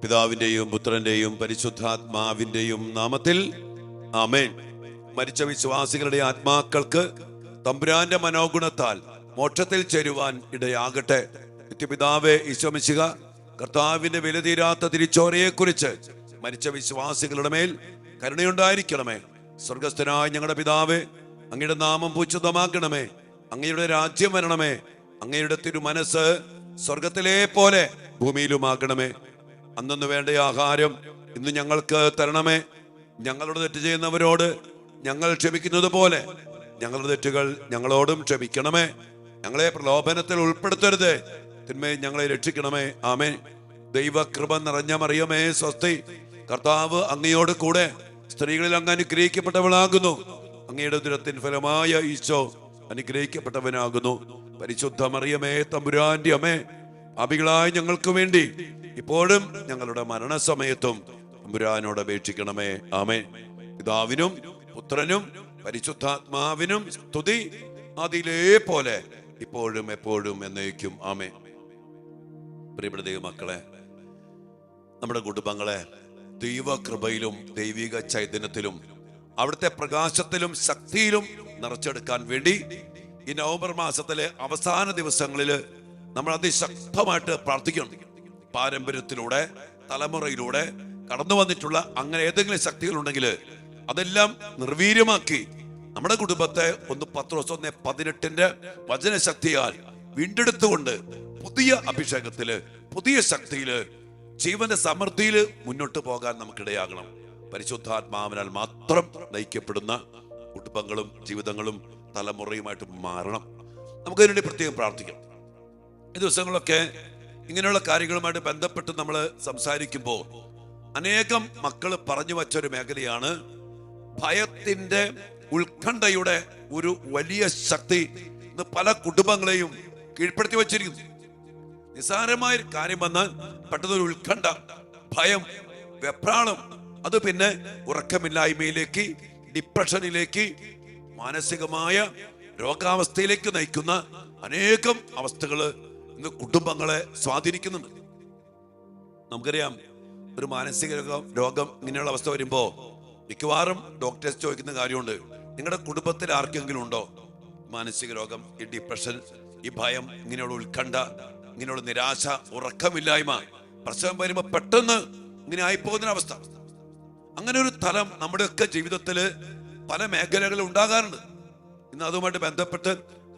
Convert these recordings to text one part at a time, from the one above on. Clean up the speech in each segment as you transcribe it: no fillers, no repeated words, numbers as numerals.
പിതാവിന്റെയും പുത്രന്റെയും പരിശുദ്ധാത്മാവിന്റെയും നാമത്തിൽ ആമേൻ. മരിച്ച വിശ്വാസികളുടെ ആത്മാക്കൾക്ക് തമ്പുരാന്റെ മനോഗുണത്താൽ മോക്ഷത്തിൽ ചേരുവാൻ ഇടയാകട്ടെ. നിത്യപിതാവേ ഈശോ മിശിഹ, കർത്താവിന്റെ വിലതീരാത്ത തിരിച്ചോരയെക്കുറിച്ച് മരിച്ച വിശ്വാസികളുടെ മേൽ കരുണയുണ്ടായിരിക്കണമേ. സ്വർഗസ്ഥനായ ഞങ്ങളുടെ പിതാവേ, അങ്ങയുടെ നാമം പൂജിതമാക്കണമേ. അങ്ങയുടെ രാജ്യം വരണമേ. അങ്ങയുടെ തിരുമനസ് സ്വർഗത്തിലെ പോലെ ഭൂമിയിലുമാക്കണമേ. അന്നു വേണ്ട ആഹാരം ഇന്ന് ഞങ്ങൾക്ക് തരണമേ. ഞങ്ങളോട് തെറ്റ് ചെയ്യുന്നവരോട് ഞങ്ങൾ ക്ഷമിക്കുന്നത് പോലെ ഞങ്ങളുടെ തെറ്റുകൾ ഞങ്ങളോടും ക്ഷമിക്കണമേ. ഞങ്ങളെ പ്രലോഭനത്തിൽ ഉൾപ്പെടുത്തരുത്, തിന്മേ ഞങ്ങളെ രക്ഷിക്കണമേ. ആമേൻ. ദൈവകൃപ നിറഞ്ഞ മറിയമേ സ്വസ്തി, കർത്താവ് അങ്ങയോട് കൂടെ സ്ത്രീകളിൽ അങ്ങ് അനുഗ്രഹിക്കപ്പെട്ടവളാകുന്നു. അങ്ങയുടെ ഉദരത്തിൻ ഫലമായ ഈശോ അനുഗ്രഹിക്കപ്പെട്ടവനാകുന്നു. പരിശുദ്ധ മറിയമേ തമ്പുരാന്റെ അമ്മേ, പാപികളായ ഞങ്ങൾക്ക് വേണ്ടി ഇപ്പോഴും ഞങ്ങളുടെ മരണസമയത്തും തമ്പുരാനോട് അപേക്ഷിക്കണമേ. ആമേൻ. പിതാവിനും പുത്രനും പരിശുദ്ധാത്മാവിനും സ്തുതി, അതിലേ പോലെ ഇപ്പോഴും എപ്പോഴും എന്നേക്കും. ആമേൻ. പ്രിയപ്പെട്ട ദൈവമക്കളെ, നമ്മുടെ കുടുംബങ്ങളെ ദൈവകൃപയിലും ദൈവിക ചൈതന്യത്തിലും അവിടുത്തെ പ്രകാശത്തിലും ശക്തിയിലും നിറച്ചെടുക്കാൻ വേണ്ടി ഈ നവംബർ മാസത്തിലെ അവസാന ദിവസങ്ങളിൽ നമ്മൾ അതിശക്തമായിട്ട് പ്രാർത്ഥിക്കണം. പാരമ്പര്യത്തിലൂടെ തലമുറയിലൂടെ കടന്നു വന്നിട്ടുള്ള അങ്ങനെ ഏതെങ്കിലും ശക്തികളുണ്ടെങ്കിൽ അതെല്ലാം നിർവീര്യമാക്കി നമ്മുടെ കുടുംബത്തെ 1 വചനശക്തിയാൽ വീണ്ടെടുത്തുകൊണ്ട് പുതിയ അഭിഷേകത്തില്, പുതിയ ശക്തിയില്, ജീവന്റെ സമൃദ്ധിയില് മുന്നോട്ട് പോകാൻ നമുക്കിടയാകണം. പരിശുദ്ധാത്മാവിനാൽ മാത്രം നയിക്കപ്പെടുന്ന കുടുംബങ്ങളും ജീവിതങ്ങളും തലമുറയുമായിട്ട് മാറണം. നമുക്കതിനുവേണ്ടി പ്രത്യേകം പ്രാർത്ഥിക്കാം. ഈ ദിവസങ്ങളൊക്കെ ഇങ്ങനെയുള്ള കാര്യങ്ങളുമായിട്ട് ബന്ധപ്പെട്ട് നമ്മൾ സംസാരിക്കുമ്പോൾ അനേകം മക്കൾ പറഞ്ഞു വച്ചൊരു മേഖലയാണ് ഭയത്തിന്റെ, ഉത്കണ്ഠയുടെ ഒരു വലിയ ശക്തി ഇന്ന് പല കുടുംബങ്ങളെയും കീഴ്പ്പെടുത്തി വച്ചിരിക്കുന്നു. നിസ്സാരമായ കാര്യം വന്നാൽ പെട്ടെന്നൊരു ഉത്കണ്ഠ, ഭയം, വെപ്രാളം, അത് പിന്നെ ഉറക്കമില്ലായ്മയിലേക്ക്, ഡിപ്രഷനിലേക്ക്, മാനസികമായ രോഗാവസ്ഥയിലേക്ക് നയിക്കുന്ന അനേകം അവസ്ഥകള് ഇന്ന് കുടുംബങ്ങളെ സ്വാധീനിക്കുന്നുണ്ട്. നമുക്കറിയാം, ഒരു മാനസിക രോഗം ഇങ്ങനെയുള്ള അവസ്ഥ വരുമ്പോ മിക്കവാറും ഡോക്ടേഴ്സ് ചോദിക്കുന്ന കാര്യമുണ്ട്, നിങ്ങളുടെ കുടുംബത്തിൽ ആർക്കെങ്കിലും ഉണ്ടോ മാനസിക രോഗം, ഈ ഡിപ്രഷൻ, ഈ ഭയം, ഇങ്ങനെയുള്ള ഉത്കണ്ഠ, ഇങ്ങനെയുള്ള നിരാശ, ഉറക്കമില്ലായ്മ, പ്രസവം വരുമ്പോ പെട്ടെന്ന് ഇങ്ങനെ ആയിപ്പോകുന്നൊരവസ്ഥ. അങ്ങനെ ഒരു തലം നമ്മുടെയൊക്കെ ജീവിതത്തില് പല മേഖലകളിൽ ഉണ്ടാകാറുണ്ട്. ഇന്ന് അതുമായിട്ട് ബന്ധപ്പെട്ട്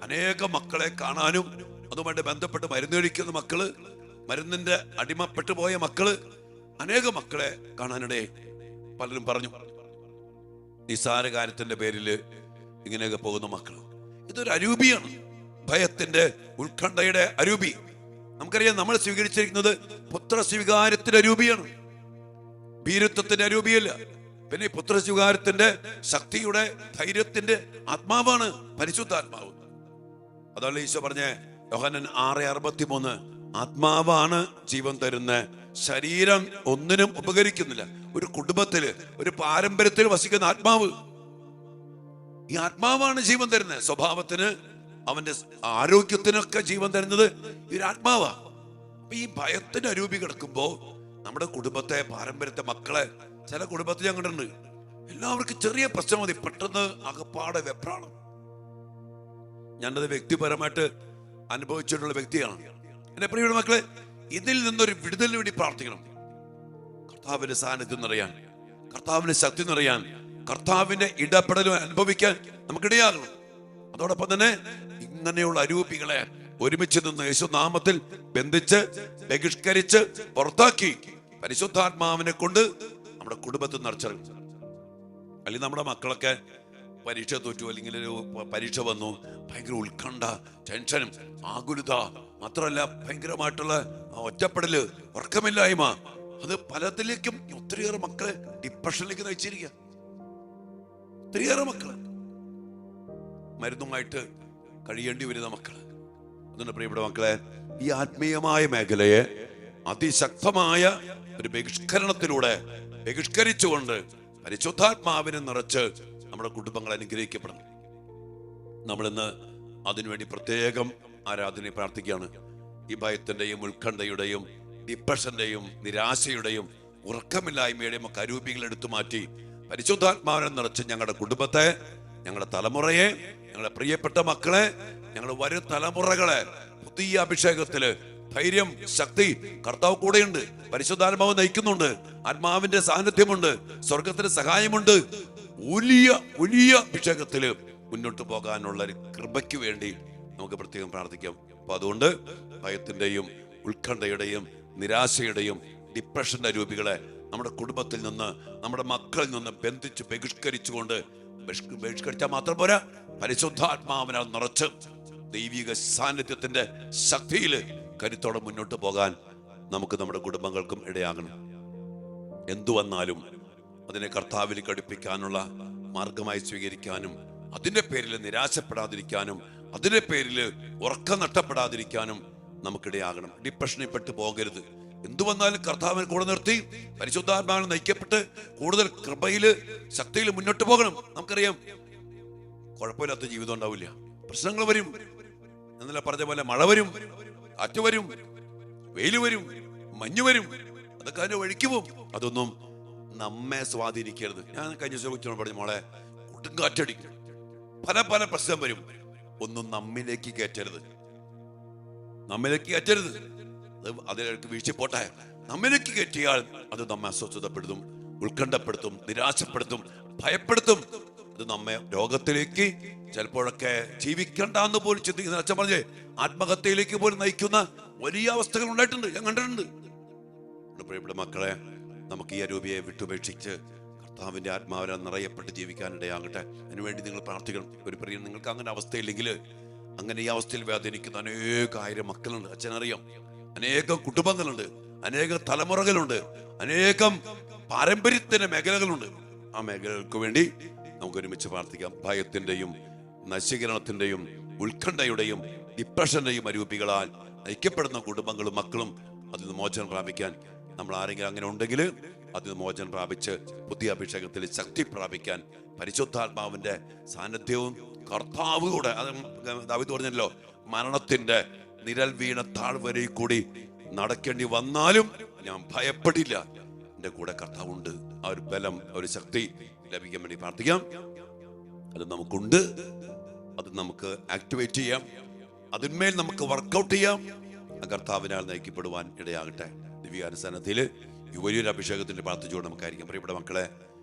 അനേകം മക്കളെ കാണാനും അതുമായിട്ട് ബന്ധപ്പെട്ട് മരുന്ന് കഴിക്കുന്ന മക്കള്, മരുന്നിന്റെ അടിമപ്പെട്ടു പോയ മക്കള്, അനേകം മക്കളെ കാണാനിടയെ പലരും പറഞ്ഞു നിസ്സാര കാര്യത്തിന്റെ പേരില് ഇങ്ങനെയൊക്കെ പോകുന്ന മക്കള്. ഇതൊരു അരൂപിയാണ്, ഭയത്തിന്റെ, ഉത്കണ്ഠയുടെ അരൂപി. നമുക്കറിയാം, നമ്മൾ സ്വീകരിച്ചിരിക്കുന്നത് പുത്രസ്വീകാരത്തിന്റെ അരൂപിയാണ്, ഭീരുത്വത്തിന്റെ അരൂപിയല്ല. പിന്നെ പുത്രസ്വീകാരത്തിന്റെ ശക്തിയുടെ, ധൈര്യത്തിന്റെ ആത്മാവാണ് പരിശുദ്ധാത്മാവ്. അതാണ് ഈശോ പറഞ്ഞ യോഹന്നാൻ 6:63, ആത്മാവാണ് ജീവൻ തരുന്ന, ശരീരം ഒന്നിനും ഉപകരിക്കുന്നില്ല. ഒരു കുടുംബത്തില്, ഒരു പാരമ്പര്യത്തിൽ വസിക്കുന്ന ആത്മാവ്, ഈ ആത്മാവാണ് ജീവൻ തരുന്നത്. സ്വഭാവത്തിന്, അവന്റെ ആരോഗ്യത്തിനൊക്കെ ജീവൻ തരുന്നത് ഈ ഒരു ആത്മാവാ. അപ്പൊ ഈ ഭയത്തിന് അരൂപി കിടക്കുമ്പോ നമ്മുടെ കുടുംബത്തെ, പാരമ്പര്യത്തെ, മക്കളെ, ചില കുടുംബത്തിൽ ഞാൻ കണ്ടിട്ടുണ്ട്, എല്ലാവർക്കും ചെറിയ പ്രശ്നം മതി, പെട്ടെന്ന് അകപ്പാടെ വെപ്രാളം. ഞാനത് വ്യക്തിപരമായിട്ട് അനുഭവിച്ചിട്ടുള്ള വ്യക്തിയാണ്. എന്റെ പ്രിയപ്പെട്ട മക്കളെ, ഇതിൽ നിന്നൊരു വിടുതലിന് വേണ്ടി പ്രാർത്ഥിക്കണം. കർത്താവിന്റെ സാന്നിധ്യം നിറയാൻ, കർത്താവിന്റെ ശക്തി നിറയാൻ, കർത്താവിന്റെ ഇടപെടലും അനുഭവിക്കാൻ നമുക്കിടയാകണം. അതോടൊപ്പം തന്നെ ഇങ്ങനെയുള്ള അരൂപികളെ ഒരുമിച്ച് നിന്ന് യേശുനാമത്തിൽ ബന്ധിച്ച്, ബഹിഷ്കരിച്ച്, പുറത്താക്കി പരിശുദ്ധാത്മാവിനെ കൊണ്ട് നമ്മുടെ കുടുംബത്തിൽ നിറച്ചിറങ്ങും. അല്ലെങ്കിൽ നമ്മുടെ മക്കളൊക്കെ പരീക്ഷ തോറ്റു, അല്ലെങ്കിൽ ഒരു പരീക്ഷ വന്നു, ഭയങ്കര ഉത്കണ്ഠ, ടെൻഷനും ആകുലത, മാത്രമല്ല ഭയങ്കരമായിട്ടുള്ള ഒറ്റപ്പെടല്, ഉറക്കമില്ലായ്മ, അത് പലതിലേക്കും ഒത്തിരിയേറെ മക്കളെ ഡിപ്രഷനിലേക്ക് നയിച്ചിരിക്കുക. ഒത്തിരിയേറെ മക്കള് മരുന്നുമായിട്ട് കഴിയേണ്ടി വരുന്ന മക്കള്. അതുകൊണ്ട് പ്രിയപ്പെട്ട മക്കളെ, ഈ ആത്മീയമായ മേഖലയെ അതിശക്തമായ ഒരു ബഹിഷ്കരണത്തിലൂടെ ബഹിഷ്കരിച്ചുകൊണ്ട് പരിശുദ്ധാത്മാവിനെ നിറച്ച് നമ്മുടെ കുടുംബങ്ങൾ അനുഗ്രഹിക്കപ്പെടണം. നമ്മളിന്ന് അതിനുവേണ്ടി പ്രത്യേകം ആരാധനയെ പ്രാർത്ഥിക്കുകയാണ്. ഈ ഭയത്തിന്റെയും ഉത്കണ്ഠയുടെയും ഡിപ്രഷന്റെയും നിരാശയുടെയും ഉറക്കമില്ലായ്മയുടെയും ഒക്കെ അരൂപികൾ എടുത്തു മാറ്റി പരിശുദ്ധാത്മാവിനെ നിറച്ച് ഞങ്ങളുടെ കുടുംബത്തെ, ഞങ്ങളുടെ തലമുറയെ, ഞങ്ങളുടെ പ്രിയപ്പെട്ട മക്കളെ, ഞങ്ങളുടെ വരും തലമുറകളെ പുതിയ അഭിഷേകത്തില് ധൈര്യം, ശക്തി, കർത്താവ് കൂടെയുണ്ട്, പരിശുദ്ധാത്മാവ് നയിക്കുന്നുണ്ട്, ആത്മാവിന്റെ സാന്നിധ്യമുണ്ട്, സ്വർഗത്തിന്റെ സഹായമുണ്ട്. വലിയ വലിയ അഭിഷേകത്തില് മുന്നോട്ട് പോകാനുള്ള ഒരു കൃപയ്ക്ക് വേണ്ടി നമുക്ക് പ്രത്യേകം പ്രാർത്ഥിക്കാം. അപ്പൊ അതുകൊണ്ട് ഭയത്തിന്റെയും ഉത്കണ്ഠയുടെയും നിരാശയുടെയും ഡിപ്രഷന്റെ രൂപികളെ നമ്മുടെ കുടുംബത്തിൽ നിന്ന്, നമ്മുടെ മക്കളിൽ നിന്ന് ബന്ധിച്ച് ബഹിഷ്കരിച്ചുകൊണ്ട്, ബഹിഷ്കരിച്ചാൽ മാത്രം പോരാ, പരിശുദ്ധാത്മാവിനാൽ നിറച്ച് ദൈവിക സാന്നിധ്യത്തിന്റെ ശക്തിയില് കരുത്തോടെ മുന്നോട്ട് പോകാൻ നമുക്ക് നമ്മുടെ കുടുംബങ്ങൾക്കും ഇടയാകണം. എന്തു വന്നാലും അതിനെ കർത്താവിലേക്ക് അടുപ്പിക്കാനുള്ള മാർഗമായി സ്വീകരിക്കാനും, അതിന്റെ പേരിൽ നിരാശപ്പെടാതിരിക്കാനും, അതിന്റെ പേരിൽ ഉറക്കം നഷ്ടപ്പെടാതിരിക്കാനും നമുക്കിടയാകണം. ഡിപ്രഷനിൽ പെട്ട് പോകരുത്. എന്തു വന്നാലും കർത്താവിനെ കൂടെ നിർത്തി പരിശുദ്ധാത്മാവിൽ നയിക്കപ്പെട്ട് കൂടുതൽ കൃപയില് ശക്തിയിൽ മുന്നോട്ട് പോകണം. നമുക്കറിയാം, കുഴപ്പമില്ലാത്ത ജീവിതം ഉണ്ടാവില്ല. പ്രശ്നങ്ങൾ വരും. എന്നല്ല പറഞ്ഞ പോലെ മഴ വരും, കാറ്റ് വരും, വെയിൽ വരും, മഞ്ഞ് വരും, അതൊക്കെ അതിന്റെ വഴിക്ക് പോകും. അതൊന്നും നമ്മെ സ്വാധീനിക്കരുത്. ഞാൻ കഴിഞ്ഞ ദിവസം പറഞ്ഞു, മോളെ കൊടുങ്കാറ്റടിക്കും, പല പല പ്രശ്നം വരും, ഒന്നും നമ്മിലേക്ക് കയറ്റരുത്, നമ്മിലേക്ക് കയറ്റരുത്. അതിലേക്ക് വീഴ്ചപ്പോട്ടെ. നമ്മിലേക്ക് കയറ്റിയാൽ അത് നമ്മെ അസ്വസ്ഥതപ്പെടുത്തും, ഉത്കണ്ഠപ്പെടുത്തും, നിരാശപ്പെടുത്തും, ഭയപ്പെടുത്തും. അത് നമ്മെ രോഗത്തിലേക്ക്, ചിലപ്പോഴൊക്കെ ജീവിക്കണ്ടെന്ന് പോലും ചിന്തിക്കുന്ന, അച്ഛൻ പറഞ്ഞേ, ആത്മഹത്യയിലേക്ക് പോലും നയിക്കുന്ന വലിയ അവസ്ഥകൾ ഉണ്ടായിട്ടുണ്ട്, ഞാൻ കണ്ടിട്ടുണ്ട്. പ്രിയപ്പെട്ട മക്കളെ, നമുക്ക് ഈ അരൂപിയെ വിട്ടുപേക്ഷിച്ച് കർത്താവിന്റെ ആത്മാവിനെ നിറയപ്പെട്ട് ജീവിക്കാനിടയാകട്ടെ. അതിനുവേണ്ടി നിങ്ങൾ പ്രാർത്ഥിക്കണം. ഒരു പ്രിയ, നിങ്ങൾക്ക് അങ്ങനെ അവസ്ഥയില്ലെങ്കിൽ, അങ്ങനെ ഈ അവസ്ഥയിൽ വേദനിക്കുന്ന അനേകായിരം മക്കളുണ്ട്. അച്ഛനറിയാം, അനേകം കുടുംബങ്ങളുണ്ട്, അനേകം തലമുറകളുണ്ട്, അനേകം പാരമ്പര്യത്തിന്റെ മേഖലകളുണ്ട്. ആ മേഖലകൾക്ക് വേണ്ടി നമുക്ക് ഒരുമിച്ച് പ്രാർത്ഥിക്കാം. ഭയത്തിന്റെയും നശീകരണത്തിന്റെയും ഉത്കണ്ഠയുടെയും ഡിപ്രഷന്റെയും അരൂപികളാൽ നയിക്കപ്പെടുന്ന കുടുംബങ്ങളും മക്കളും അതിൽ നിന്ന് മോചനം പ്രാപിക്കാൻ നമ്മൾ ആരെങ്കിലും അങ്ങനെ ഉണ്ടെങ്കിൽ അതിൽ നിന്ന് മോചനം പ്രാപിച്ച് പുതിയ അഭിഷേകത്തിൽ ശക്തി പ്രാപിക്കാൻ പരിശുദ്ധാത്മാവിന്റെ സാന്നിധ്യവും കർത്താവ് കൂടെ, അത് ദാവീദ് പറഞ്ഞല്ലോ, മരണത്തിന്റെ നിഴൽ വീണ താഴ്വരയിൽ കൂടി നടക്കേണ്ടി വന്നാലും ഞാൻ ഭയപ്പെടില്ല, എന്റെ കൂടെ കർത്താവുണ്ട്. ആ ഒരു ബലം, ഒരു ശക്തി ലഭിക്കാൻ വേണ്ടി പ്രാർത്ഥിക്കാം. അത് നമുക്കുണ്ട്, അത് നമുക്ക് ആക്ടിവേറ്റ് ചെയ്യാം, അതിന്മേൽ നമുക്ക് വർക്കൗട്ട് ചെയ്യാം. കർത്താവിനാൽ നയിക്കപ്പെടുവാൻ ഇടയാകട്ടെ. ദിവ്യാനുസരണത്തില് ഈ വലിയൊരു അഭിഷേകത്തിന്റെ പ്രാർത്ഥിച്ചുകൊണ്ട് നമുക്കായിരിക്കും. പ്രിയപ്പെട്ട മക്കളെ,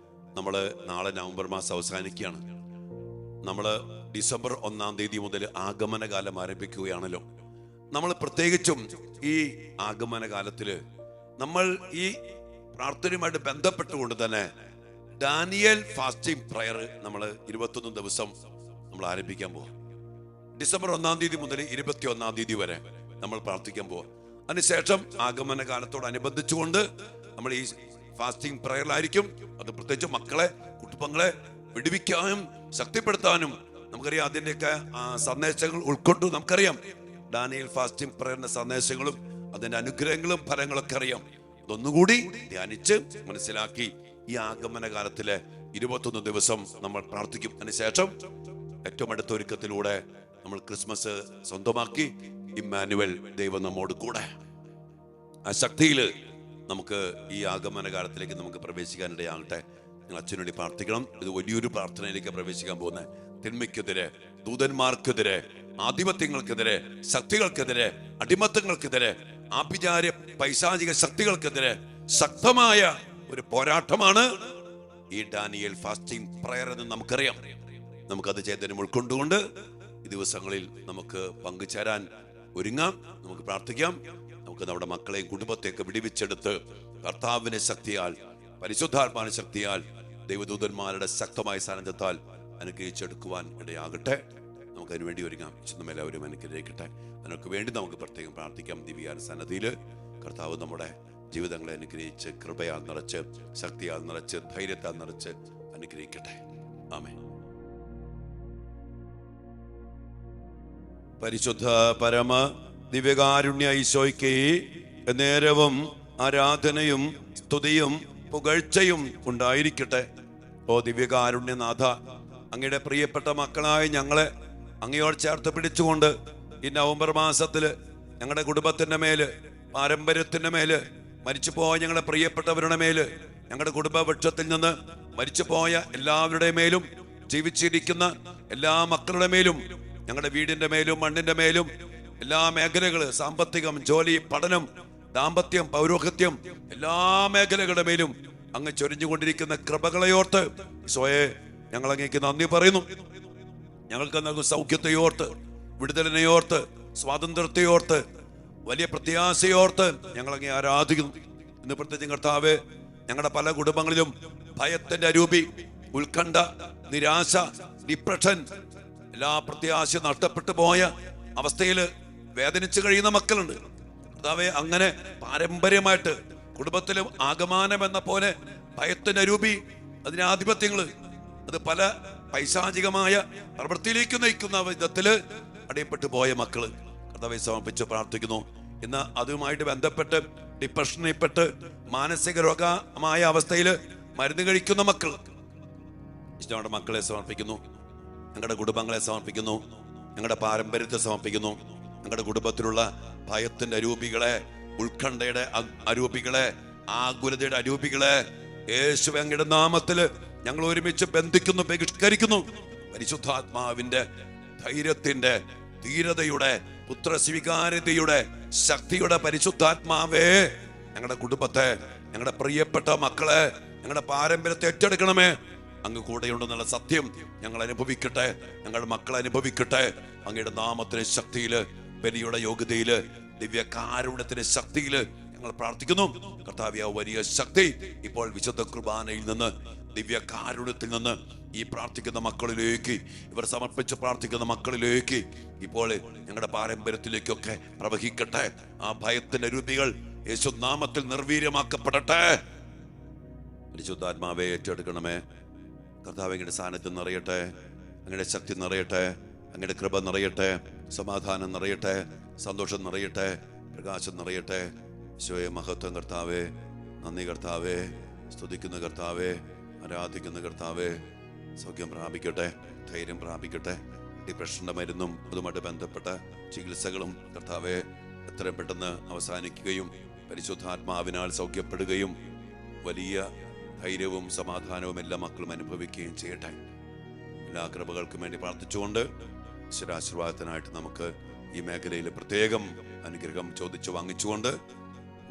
നമ്മള് നാളെ നവംബർ മാസം അവസാനിക്കുകയാണ്. നമ്മള് ഡിസംബർ 1-ാം തീയതി മുതൽ ആഗമനകാലം ആരംഭിക്കുകയാണല്ലോ. നമ്മൾ പ്രത്യേകിച്ചും ഈ ആഗമനകാലത്തില് നമ്മൾ ഈ പ്രാർത്ഥനയുമായിട്ട് ബന്ധപ്പെട്ടുകൊണ്ട് തന്നെ ഡാനിയൽ ഫാസ്റ്റിംഗ് പ്രയർ നമ്മൾ 21 ദിവസം നമ്മൾ ആരംഭിക്കാൻ പോവാം. ഡിസംബർ 1-ാം തീയതി മുതൽ 21-ാം തീയതി വരെ നമ്മൾ പ്രാർത്ഥിക്കാൻ പോവാം. അതിനുശേഷം ആഗമന കാലത്തോടനുബന്ധിച്ചുകൊണ്ട് നമ്മൾ ഈ ഫാസ്റ്റിംഗ് പ്രയറിലായിരിക്കും. അത് പ്രത്യേകിച്ച് മക്കളെ, കുടുംബങ്ങളെ വിടുവിക്കാനും ശക്തിപ്പെടുത്താനും നമുക്കറിയാം. അതിൻ്റെയൊക്കെ സന്ദേശങ്ങൾ ഉൾക്കൊണ്ടു നമുക്കറിയാം. ഡാനിയൽ ഫാസ്റ്റിംഗ് പ്രയറിന്റെ സന്ദേശങ്ങളും അതിന്റെ അനുഗ്രഹങ്ങളും ഫലങ്ങളൊക്കെ അറിയാം. അതൊന്നുകൂടി ധ്യാനിച്ച് മനസ്സിലാക്കി ഈ ആഗമന കാലത്തിലെ 21 ദിവസം നമ്മൾ പ്രാർത്ഥിക്കും. അതിനുശേഷം ഏറ്റവും അടുത്ത ഒരുക്കത്തിലൂടെ നമ്മൾ ക്രിസ്മസ് സ്വന്തമാക്കി ഇമ്മാനുവൽ, ദൈവം നമ്മോട് കൂടെ, ആ ശക്തിയില് നമുക്ക് ഈ ആഗമന കാലത്തിലേക്ക് നമുക്ക് പ്രവേശിക്കാനിടയാകട്ടെ. നിങ്ങൾ അച്ഛനു വേണ്ടി പ്രാർത്ഥിക്കണം. ഇത് വലിയൊരു പ്രാർത്ഥനയിലേക്ക് പ്രവേശിക്കാൻ പോകുന്നത്. തിന്മയ്ക്കെതിരെ, ദൂതന്മാർക്കെതിരെ, ആധിപത്യങ്ങൾക്കെതിരെ, ശക്തികൾക്കെതിരെ, അടിമത്തങ്ങൾക്കെതിരെ, ആഭിചാര പൈശാചിക ശക്തികൾക്കെതിരെ ശക്തമായ ഒരു പോരാട്ടമാണ് ഈ ഡാനിയൽ ഫാസ്റ്റിംഗ് പ്രയർ എന്ന് നമുക്കറിയാം. നമുക്കത് ചൈതന്യം ഉൾക്കൊണ്ടുകൊണ്ട് ഈ ദിവസങ്ങളിൽ നമുക്ക് പങ്കുചേരാൻ ഒരുങ്ങാം. നമുക്ക് പ്രാർത്ഥിക്കാം. നമുക്ക് നമ്മുടെ മക്കളെയും കുടുംബത്തെയൊക്കെ വിടുവിച്ചെടുത്ത് കർത്താവിന്റെ ശക്തിയാൽ, പരിശുദ്ധാത്മാവിന്റെ ശക്തിയാൽ, ദൈവദൂതന്മാരുടെ ശക്തമായ സാന്നിധ്യത്താൽ അനുഗ്രഹിച്ചെടുക്കുവാൻ ഇടയാകട്ടെ. നമുക്ക് അതിനു വേണ്ടി ഒരുങ്ങാം. എല്ലാവരും അനുഗ്രഹിക്കട്ടെ. അതിനൊക്കെ വേണ്ടി നമുക്ക് പ്രത്യേകം പ്രാർത്ഥിക്കാം. ദിവ്യാനുസന്നതിയില് കർത്താവ് നമ്മുടെ ജീവിതങ്ങളെ അനുഗ്രഹിച്ച് കൃപയാൽ നിറച്ച്, ശക്തിയാൽ നിറച്ച്, ധൈര്യത്താൽ നിറച്ച് അനുഗ്രഹിക്കട്ടെ. ആമേൻ. പരിശുദ്ധ പരമ ദിവ്യകാരുണ്യ ഈശോയ്ക്ക് നേരവും ആരാധനയും സ്തുതിയും പുകഴ്ചയും ഉണ്ടായിരിക്കട്ടെ. ഓ ദിവ്യകാരുണ്യനാഥ, അങ്ങയുടെ പ്രിയപ്പെട്ട മക്കളായ ഞങ്ങളെ അങ്ങയോട് ചേർത്ത് പിടിച്ചുകൊണ്ട് ഈ നവംബർ മാസത്തില് ഞങ്ങളുടെ കുടുംബത്തിന്റെ മേല്, പാരമ്പര്യത്തിന്റെ മേല്, മരിച്ചുപോയ ഞങ്ങളുടെ പ്രിയപ്പെട്ടവരുടെ മേല്, ഞങ്ങളുടെ കുടുംബവൃക്ഷത്തിൽ നിന്ന് മരിച്ചുപോയ എല്ലാവരുടെ മേലും, ജീവിച്ചിരിക്കുന്ന എല്ലാ മക്കളുടെ മേലും, ഞങ്ങളുടെ വീടിന്റെ മേലും മണ്ണിന്റെ മേലും എല്ലാ മേഖലകള്, സാമ്പത്തികം, ജോലി, പഠനം, ദാമ്പത്യം, പൗരോഹിത്യം, എല്ലാ മേഖലകളുടെ മേലും അങ്ങ് ചൊരിഞ്ഞുകൊണ്ടിരിക്കുന്ന കൃപകളെയോർത്ത് ഈശോയെ ഞങ്ങൾ അങ്ങേക്ക് നന്ദി പറയുന്നു. ഞങ്ങൾക്ക് നൽകുന്ന സൗഖ്യത്തെയോർത്ത്, വിടുതലിനെയോർത്ത്, സ്വാതന്ത്ര്യത്തെയോർത്ത്, വലിയ പ്രത്യാശയോർത്ത് ഞങ്ങൾ അങ്ങേ ആരാധിക്കുന്നു. ഇന്ന് പ്രത്യേകം കർത്താവേ, ഞങ്ങളുടെ പല കുടുംബങ്ങളിലും ഭയത്തിന്റെ അരൂപി, ഉത്കണ്ഠ, നിരാശ, ഡിപ്രഷൻ, എല്ലാ പ്രത്യാശ നഷ്ടപ്പെട്ടു പോയ അവസ്ഥയിൽ വേദനിച്ചു കഴിയുന്ന മക്കളുണ്ട്. കർത്താവേ, അങ്ങനെ പാരമ്പര്യമായിട്ട് കുടുംബത്തിലും ആഗമാനം എന്ന പോലെ ഭയത്തിന്റെ അരൂപി, അതിന് ആധിപത്യങ്ങള്, അത് പല പൈശാചികമായ പ്രവൃത്തിയിലേക്ക് നയിക്കുന്ന വിധത്തില് അടിയപ്പെട്ടു പോയ മക്കള് കർത്താവെ സമർപ്പിച്ച് പ്രാർത്ഥിക്കുന്നു. ഇന്ന് അതുമായിട്ട് ബന്ധപ്പെട്ട് ഡിപ്രഷനിൽപ്പെട്ട് മാനസിക രോഗമായ അവസ്ഥയിൽ മരുന്ന് കഴിക്കുന്ന മക്കൾ, ഇഷ്ടമുള്ള മക്കളെ സമർപ്പിക്കുന്നു, ഞങ്ങളുടെ കുടുംബങ്ങളെ സമർപ്പിക്കുന്നു, ഞങ്ങളുടെ പാരമ്പര്യത്തെ സമർപ്പിക്കുന്നു. ഞങ്ങളുടെ കുടുംബത്തിലുള്ള ഭയത്തിന്റെ അരൂപികളെ, ഉത്കണ്ഠയുടെ അരൂപികളെ, ആകുലതയുടെ അരൂപികളെ യേശുവേ അങ്ങയുടെ നാമത്തില് ഞങ്ങൾ ഒരുമിച്ച് ബന്ധിക്കുന്നു, ബഹിഷ്കരിക്കുന്നു. പരിശുദ്ധാത്മാവിന്റെ ധൈര്യത്തിന്റെ, ധീരതയുടെ, പുത്രസ്വീകാര്യതയുടെ, ശക്തിയുടെ പരിശുദ്ധാത്മാവേ ഞങ്ങളുടെ കുടുംബത്തെ, ഞങ്ങളുടെ പ്രിയപ്പെട്ട മക്കളെ, ഞങ്ങളുടെ പാരമ്പര്യത്തെ ഏറ്റെടുക്കണമേ. അങ്ങ് കൂടെയുണ്ടെന്നുള്ള സത്യം ഞങ്ങൾ അനുഭവിക്കട്ടെ, ഞങ്ങളുടെ മക്കൾ അനുഭവിക്കട്ടെ. അങ്ങയുടെ നാമത്തിന്റെ ശക്തിയില്, ബലിയുടെ യോഗ്യതയില്, ദിവ്യ കാരുണ്യത്തിന്റെ ശക്തിയില് ഞങ്ങൾ പ്രാർത്ഥിക്കുന്നു. കർത്താവേ, വലിയ ശക്തി ഇപ്പോൾ വിശുദ്ധ കുർബാനയിൽ നിന്ന്, ദിവ്യ കാരുണ്യത്തിൽ നിന്ന് ഈ പ്രാർത്ഥിക്കുന്ന മക്കളിലേക്ക്, ഇവർ സമർപ്പിച്ച് പ്രാർത്ഥിക്കുന്ന മക്കളിലേക്ക് ഇപ്പോൾ ഞങ്ങളുടെ പാരമ്പര്യത്തിലേക്കൊക്കെ പ്രവഹിക്കട്ടെ. ആ ഭയത്തിന്റെ രൂപികൾ യേശുനാമത്തിൽ നിർവീര്യമാക്കപ്പെടട്ടെ. പരിശുദ്ധാത്മാവേ ഏറ്റെടുക്കണമേ. കർത്താവേ, അങ്ങയുടെ സാന്നിധ്യം നിറയട്ടെ, അങ്ങയുടെ ശക്തി നിറയട്ടെ, അങ്ങയുടെ കൃപ നിറയട്ടെ, സമാധാനം നിറയട്ടെ, സന്തോഷം നിറയട്ടെ, പ്രകാശം നിറയട്ടെ. ഈശോയെ മഹത്വം കർത്താവേ, നന്ദി കർത്താവേ, സ്തുതിക്കുന്ന കർത്താവേ, ആരാധിക്കുന്ന കർത്താവേ. സൗഖ്യം പ്രാപിക്കട്ടെ, ധൈര്യം പ്രാപിക്കട്ടെ. ഡിപ്രഷന്റെ മരുന്നും അതുമായിട്ട് ബന്ധപ്പെട്ട ചികിത്സകളും കർത്താവേ എത്രയും പെട്ടെന്ന് അവസാനിക്കുകയും പരിശുദ്ധാത്മാവിനാൽ സൗഖ്യപ്പെടുകയും വലിയ ധൈര്യവും സമാധാനവും എല്ലാ മക്കളും അനുഭവിക്കുകയും ചെയ്യട്ടെ. എല്ലാ കൃപകൾക്കും വേണ്ടി പ്രാർത്ഥിച്ചുകൊണ്ട് ഈശ്വരാശീർവാദത്തിനായിട്ട് നമുക്ക് ഈ മേഖലയിൽ പ്രത്യേകം അനുഗ്രഹം ചോദിച്ചു വാങ്ങിച്ചുകൊണ്ട്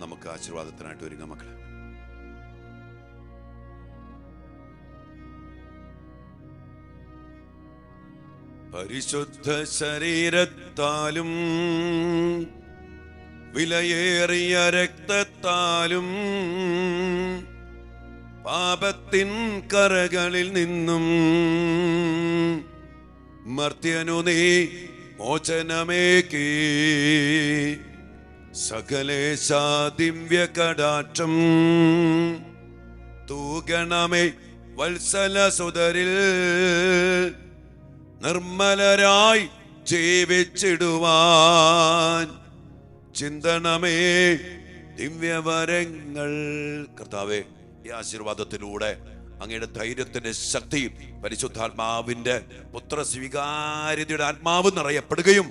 നമുക്ക് ആശീർവാദത്തിനായിട്ട് ഒരുങ്ങാം മക്കളെ. പരിശുദ്ധ ശരീരത്താലും വിലയേറിയ രക്തത്താലും പാപത്തിൻ കറകളിൽ നിന്നും മർത്യനു നീ മോചനമേകി സകലേശാ ദിവ്യ കടാക്ഷം തൂകണമേ വത്സല സുതരിൽ നിർമ്മലരായി ജീവിച്ചിടുവാൻ ചിന്തണമേ ദിവ്യവരങ്ങൾ. കർത്താവേ, ഈ ആശീർവാദത്തിലൂടെ അങ്ങയുടെ ധൈര്യത്തിന്റെ ശക്തി, പരിശുദ്ധാത്മാവിന്റെ പുത്രസ്വീകാര്യതയുടെ ആത്മാവ് നിറയപ്പെടുകയും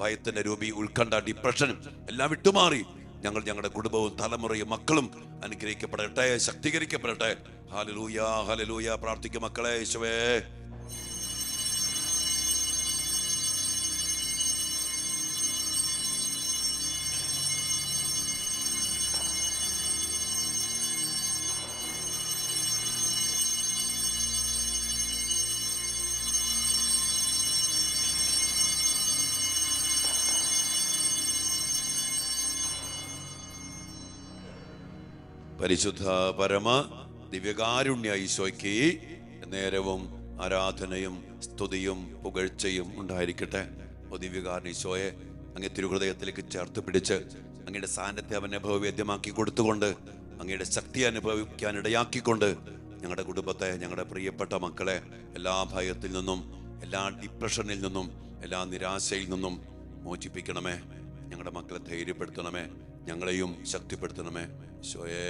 ഭയത്തിന്റെ രൂപി, ഉത്കണ്ഠ, ഡിപ്രഷൻ എല്ലാം വിട്ടുമാറി ഞങ്ങളുടെ കുടുംബവും തലമുറയും മക്കളും അനുഗ്രഹിക്കപ്പെടട്ടെ, ശക്തീകരിക്കപ്പെടട്ടെ. Hallelujah, hallelujah. പ്രാർത്ഥിക്കും മക്കളെ. യേശുവേ, പരിശുദ്ധ പരമ ദിവ്യകാരുണ്യ ഈശോയ്ക്ക് നേരവും ആരാധനയും സ്തുതിയും പുകഴ്ചയും ഉണ്ടായിരിക്കട്ടെ. ഓ ദിവ്യകാരുണ്യ ഈശോയെ, അങ്ങേ തിരുഹൃദയത്തിലേക്ക് ചേർത്ത് പിടിച്ച് അങ്ങയുടെ സാന്നിധ്യം അനുഭവവേദ്യമാക്കി കൊടുത്തുകൊണ്ട് അങ്ങയുടെ ശക്തി അനുഭവിക്കാൻ ഇടയാക്കിക്കൊണ്ട് ഞങ്ങളുടെ കുടുംബത്തെ, ഞങ്ങളുടെ പ്രിയപ്പെട്ട മക്കളെ എല്ലാ ഭയത്തിൽ നിന്നും, എല്ലാ ഡിപ്രഷനിൽ നിന്നും, എല്ലാ നിരാശയിൽ നിന്നും മോചിപ്പിക്കണമേ. ഞങ്ങളുടെ മക്കളെ ധൈര്യപ്പെടുത്തണമേ, ഞങ്ങളെയും ശക്തിപ്പെടുത്തണമേ. ഈശോയേ.